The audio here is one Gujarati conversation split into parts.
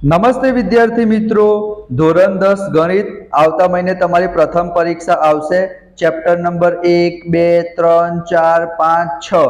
નમસ્તે વિદ્યાર્થી મિત્રો, ધોરણ 10 ગણિત આવતા મહિને તમારી પ્રથમ પરીક્ષા આવશે. ચેપ્ટર નંબર 1, 2, 3, 4, 5, 6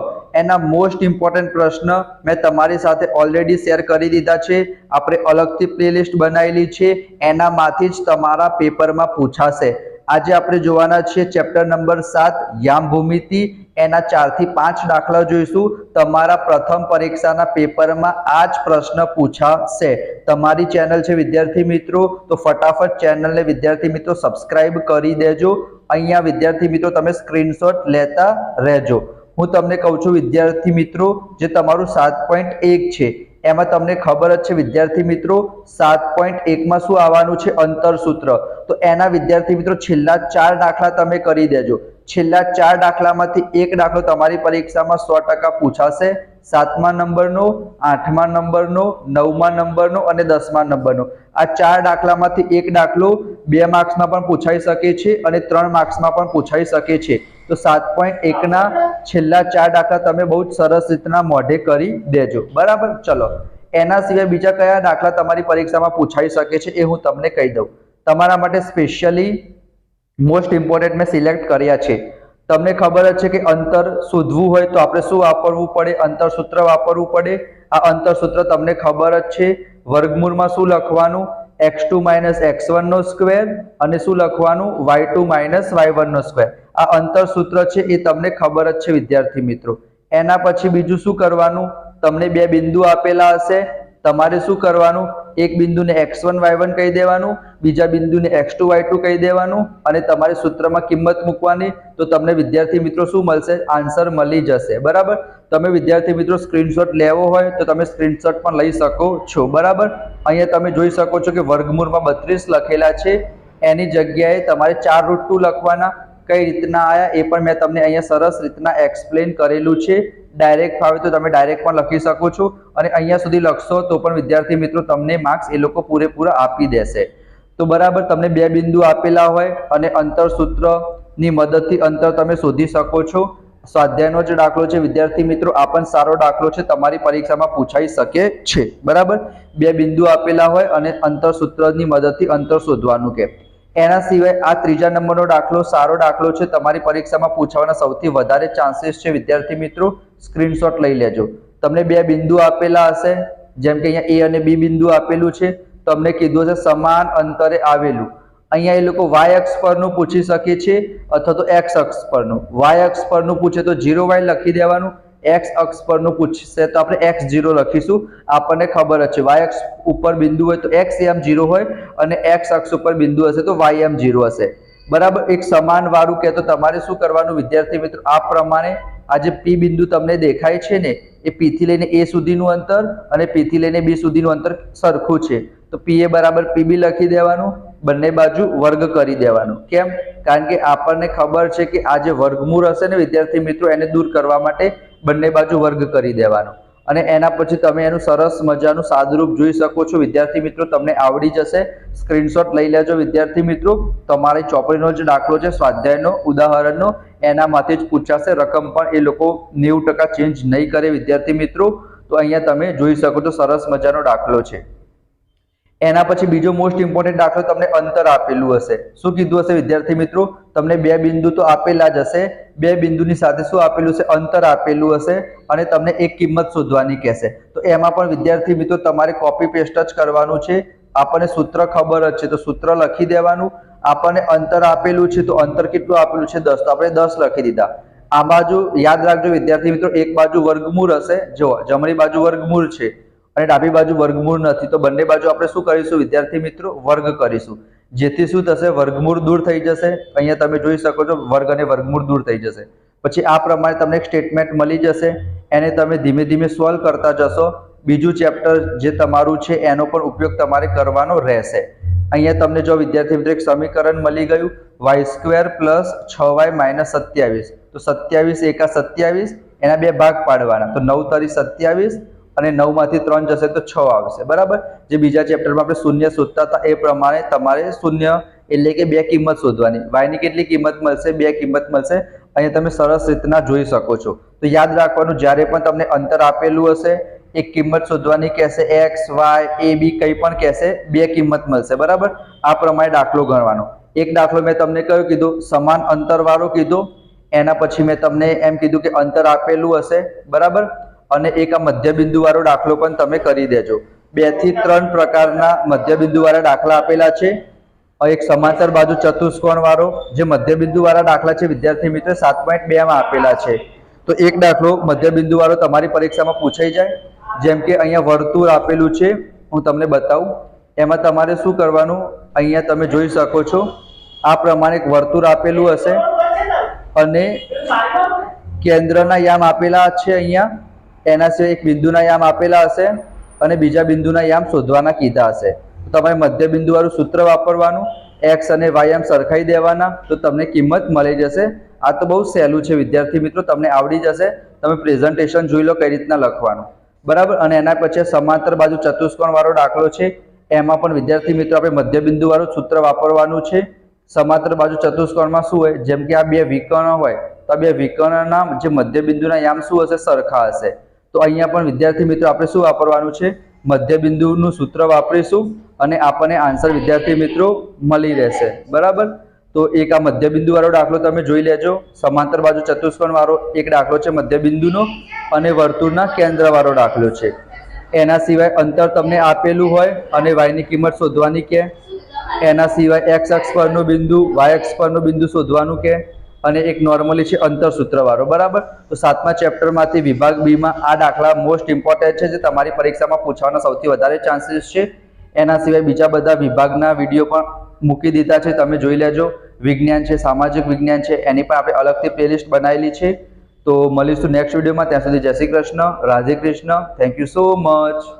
એના મોસ્ટ ઇમ્પોર્ટન્ટ પ્રશ્ન મેં તમારી સાથે ઓલરેડી શેર કરી દીધા છે. આપણે અલગથી પ્લેલિસ્ટ બનાવેલી છે, એનામાંથી જ તમારા પેપરમાં પૂછાશે. આજે આપણે જોવાના છીએ ચેપ્ટર નંબર 7 યામ ભૂમિતિ. એના 4 થી 5 દાખલા જોઈશું. તમારા પ્રથમ પરીક્ષાના પેપરમાં આ જ પ્રશ્ન પૂછાશે. તમારી ચેનલ છે વિદ્યાર્થી મિત્રો, તો ફટાફટ ચેનલને વિદ્યાર્થી મિત્રો સબસ્ક્રાઇબ કરી દેજો. અહીંયા વિદ્યાર્થી મિત્રો તમે સ્ક્રીનશોટ લેતા રહેજો. હું તમને કહું છું વિદ્યાર્થી મિત્રો, જે તમારું 7.1 છે એમાં તમને ખબર જ છે વિદ્યાર્થી મિત્રો, 7.1 માં શું આવવાનું છે? અંતરસૂત્ર. તો એના વિદ્યાર્થી મિત્રો છેલ્લા 4 દાખલા તમે કરી દેજો. છેલ્લા 4 દાખલામાંથી એક દાખલો તમારી પરીક્ષામાં 100% પૂછાશે. 7મા નંબરનો, 8મા નંબરનો, 9મા નંબરનો અને 10મા નંબરનો. આ 4 દાખલામાંથી એક દાખલો 2 માર્ક્સમાં પણ પૂછાઈ શકે છે અને 3 માર્ક્સમાં પણ પૂછાઈ શકે છે. તો 7.1 ના છેલ્લા 4 દાખલા તમે બહુ જ સરસ રીતના મોઢે કરી દેજો. બરાબર? ચલો, એના સિવાય બીજા કયા દાખલા તમારી પરીક્ષામાં પૂછાઈ શકે છે એ હું તમને કહી દઉં. તમારા માટે સ્પેશિયલી મોસ્ટ ઇમ્પોર્ટન્ટ મેં સિલેક્ટ કર્યા છે. તમને ખબર જ છે કે અંતર શોધવું હોય તો આપણે શું વાપરવું પડે? અંતરસૂત્ર વાપરવું પડે. આ અંતરસૂત્ર તમને ખબર જ છે. વર્ગમૂળમાં શું લખવાનું? x2 - x1 નો સ્ક્વેર અને શું લખવાનું? y2 - y1 નો સ્ક્વેર. આ અંતરસૂત્ર છે, એ તમને ખબર જ છે વિદ્યાર્થી મિત્રો. એના પછી બીજું શું કરવાનું? તમને બે બિંદુ આપેલા હશે, તમારે શું કરવાનું? એક બિંદુને x1 y1 કહી દેવાનું, બીજા બિંદુને x2 y2 કહી દેવાનું અને તમારે સૂત્રમાં કિંમત મૂકવાની. તો તમને વિદ્યાર્થી મિત્રો શું મળશે? આન્સર મળી જશે. બરાબર? તમે વિદ્યાર્થી મિત્રો સ્ક્રીનશોટ લેવો હોય તો તમે સ્ક્રીનશોટ પણ લઈ શકો છો. બરાબર? અહીંયા તમે જોઈ શકો છો કે વર્ગમૂળમાં 32 લખેલા છે, એની જગ્યાએ તમારે 4√2 લખવાના. કઈ રીતના આયા એ પણ મેં તમને અહીંયા સરસ રીતના એક્સપ્લેન કરેલું છે. ડાયરેક્ટ ફાવે તો તમે ડાયરેક્ટ પણ લખી શકો છો અને અહીંયા સુધી લખશો તો પણ વિદ્યાર્થી મિત્રો તમને માર્ક્સ એ લોકો પૂરેપૂરા આપી દેશે. તો બરાબર, તમને બે બિંદુ આપેલા હોય અને અંતરસૂત્રની મદદથી અંતર તમે શોધી શકો છો. સ્વાધ્યાયનો જે દાખલો છે વિદ્યાર્થી મિત્રો, આ પણ સારો દાખલો છે, તમારી પરીક્ષામાં પૂછાઈ શકે છે. બરાબર? બે બિંદુ આપેલા હોય અને અંતરસૂત્રની મદદથી અંતર શોધવાનું કે. એના સિવાય આ ત્રીજા નંબરનો દાખલો સારો દાખલો છે, તમારી પરીક્ષામાં પૂછવાના સૌથી વધારે ચાન્સીસ છે વિદ્યાર્થી મિત્રો. સ્ક્રીનશોટ લઈ લેજો. તમને બે બિંદુ આપેલા હશે, જેમ કે અહીંયા A અને B બિંદુ આપેલું છે. તમને કીધું હશે સમાન અંતરે આવેલું. અહીંયા એ લોકો y અક્ષ પરનું પૂછી શકે છે અથવા તો x અક્ષ પરનું. y અક્ષ પરનું પૂછે તો 0y લખી દેવાનું. x અક્ષ પરનું પૂછશે તો આપણે x0 લખીશું. આપણને ખબર જ છે y અક્ષ ઉપર બિંદુ હોય તો x એમ 0 હોય અને x અક્ષ ઉપર બિંદુ હશે તો y એમ 0 હશે. બરાબર? એક સમાન વાળું કે તો તમારે શું કરવાનું વિદ્યાર્થી મિત્રો? આ પ્રમાણે આ જે P બિંદુ તમને દેખાય છે ને, એ P થી લઈને A સુધીનું અંતર અને P થી લઈને B સુધીનું અંતર સરખું છે. તો PA બરાબર PB લખી દેવાનું, બંને બાજુ વર્ગ કરી દેવાનું. કેમ? કારણ કે આપણને ખબર છે કે આ જે વર્ગમૂળ હશે ને વિદ્યાર્થી મિત્રો, એને દૂર કરવા માટે બંને બાજુ વર્ગ કરી દેવાનો. અને એના પછી તમે એનું સરસ મજાનું સાદુરૂપ જોઈ શકો છો વિદ્યાર્થી મિત્રો, તમને આવડી જશે. સ્ક્રીનશોટ લઈ લેજો વિદ્યાર્થી મિત્રો. તમારી ચોપડીનો જે દાખલો છે સ્વાધ્યાયનો ઉદાહરણનો, એનામાંથી જ પૂછાશે. રકમ પણ એ લોકો 90% ચેન્જ નહીં કરે વિદ્યાર્થી મિત્રો. તો અહીંયા તમે જોઈ શકો છો, સરસ મજાનો દાખલો છે. એના પછી બીજો મોસ્ટ ઇમ્પોર્ટન્ટ દાખલો તમને અંતર આપેલું હશે. શું કીધું હશે વિદ્યાર્થી મિત્રો? તમને બે બિંદુ તો આપેલા જ હશે, બે બિંદુની સાથે શું આપેલું છે? અંતર આપેલું હશે અને તમને એક કિંમત શોધવાની કહેશે. તો એમાં પણ વિદ્યાર્થી મિત્રો તમારે કોપી પેસ્ટ જ કરવાનું છે. આપણને સૂત્ર ખબર જ છે તો સૂત્ર લખી દેવાનું. આપણને અંતર આપેલું છે તો અંતર કેટલું આપેલું છે? 10. તો આપણે 10 લખી દીધા. આ બાજુ યાદ રાખજો વિદ્યાર્થી મિત્રો, એક બાજુ વર્ગમૂળ હશે. જો જમણી બાજુ વર્ગમૂળ છે અને ડાબી બાજુ વર્ગમૂળ નથી, તો બંને બાજુ આપણે શું કરીશું વિદ્યાર્થી મિત્રો? વર્ગ કરીશું. જેથી શું થશે? વર્ગમૂળ દૂર થઈ જશે. અહીંયા તમે જોઈ શકો છો વર્ગ અને વર્ગમૂળ દૂર થઈ જશે. પછી આ પ્રમાણે તમને એક સ્ટેટમેન્ટ મળી જશે. એને તમે ધીમે ધીમે સોલ્વ કરતા જશો. બીજું ચેપ્ટર જે તમારું છે એનો પણ ઉપયોગ તમારે કરવાનો રહેશે. અહીંયા તમને જો વિદ્યાર્થી મિત્રો એક સમીકરણ મળી ગયું, y² + 6y - 27. તો 27 એકા 27, એના બે ભાગ પાડવાના. તો 9 તરી 27 અને 9 માંથી 3 જશે તો 6 આવશે. બરાબર? જે બીજા ચેપ્ટરમાં આપણે શૂન્ય શોધતા હતા એ પ્રમાણે તમારે શૂન્ય એટલે કે બે કિંમત શોધવાની. y ની કેટલી કિંમત મળશે? બે કિંમત મળશે. અહીંયા તમે સરસ રીતના જોઈ શકો છો. તો યાદ રાખવાનું, જ્યારે પણ તમને અંતર આપેલું હશે એક કિંમત શોધવાની કહેશે, એક્સ વાય એ બી કંઈ પણ કહેશે, બે કિંમત મળશે, બરાબર. આ પ્રમાણે દાખલો ગણવાનો. એક દાખલો મેં તમને કયો કીધું, સમાન અંતરવાળો કીધો. એના પછી મેં તમને એમ કીધું કે અંતર આપેલું હશે, બરાબર. અને એક આ મધ્યબિંદુ વાળો દાખલો પણ તમે કરી દેજો. 2 થી 3 પ્રકારના મધ્યબિંદુ વાળા દાખલા આપેલા છે. એક સમાંતર બાજુ ચતુષ્કોણ વાળો જે મધ્યબિંદુ વાળા દાખલા છે વિદ્યાર્થી મિત્રો 7.2 માં આપેલા છે. તો એક દાખલો મધ્યબિંદુ વાળો તમારી પરીક્ષામાં પૂછાઈ જાય. જેમ કે અહીંયા વર્તુળ આપેલું છે, હું તમને બતાવું. એમાં તમારે શું કરવાનું, અહીંયા તમે જોઈ શકો છો આ પ્રમાણે એક વર્તુળ આપેલું હશે અને કેન્દ્રના યામ આપેલા છે અહીંયા. એના સિવાય એક બિંદુના યામ આપેલા હશે અને બીજા બિંદુના યામ શોધવાના કીધા હશે. તમારે મધ્યબિંદુ વાળું સૂત્ર વાપરવાનું, એક્સ અને વાય એમ સરખાઈ દેવાના, તો તમને કિંમત મળી જશે. આ તો બહુ સહેલું છે વિદ્યાર્થી મિત્રો, તમને આવડી જશે. તમે પ્રેઝન્ટેશન જોઈ લો કઈ રીતના લખવાનું, બરાબર. અને એના પછી સમાંતર બાજુ ચતુષ્કોણ વાળો દાખલો છે, એમાં પણ વિદ્યાર્થી મિત્રો આપણે મધ્યબિંદુ વાળું સૂત્ર વાપરવાનું છે. સમાંતર બાજુ ચતુષ્કોણમાં શું હોય, જેમ કે આ બે વિકર્ણ હોય તો આ બે વિકર્ણના જે મધ્યબિંદુના યામ શું હશે, સરખા હશે. તો અહીંયા પણ વિદ્યાર્થી મિત્રો આપણે શું વાપરવાનું છે, મધ્યબિંદુનું સૂત્ર વાપરીશું અને આપણને આન્સર વિદ્યાર્થી મિત્રો મળી રહેશે, બરાબર. તો એક આ મધ્યબિંદુ વાળો દાખલો તમે જોઈ લેજો. સમાંતર બાજુ ચતુષ્કોણ વાળો એક દાખલો છે મધ્યબિંદુનો અને વર્તુળના કેન્દ્ર વાળો દાખલો છે. એના સિવાય અંતર તમને આપેલું હોય અને વાયની કિંમત શોધવાની કે, એના સિવાય એક્સ અક્ષ પરનું બિંદુ, વાય અક્ષ પરનું બિંદુ શોધવાનું કે, અને એક નોર્મલી છે અંતર સૂત્ર વાળો, બરાબર. તો 7મા ચેપ્ટરમાંથી વિભાગ બી માં આ દાખલા મોસ્ટ ઇમ્પોર્ટન્ટ છે, જે તમારી પરીક્ષામાં પૂછવાના સૌથી વધારે ચાન્સીસ છે. એના સિવાય બીજા બધા વિભાગના વિડીયો પણ મૂકી દીધા છે, તમે જોઈ લેજો. વિજ્ઞાન છે, સામાજિક વિજ્ઞાન છે, એની પણ આપણે અલગથી પ્લેલિસ્ટ બનાવેલી છે. તો મળીશું નેક્સ્ટ વિડીયોમાં. ત્યાં સુધી જય Shri Krishna, Radhe Krishna. Thank you so much.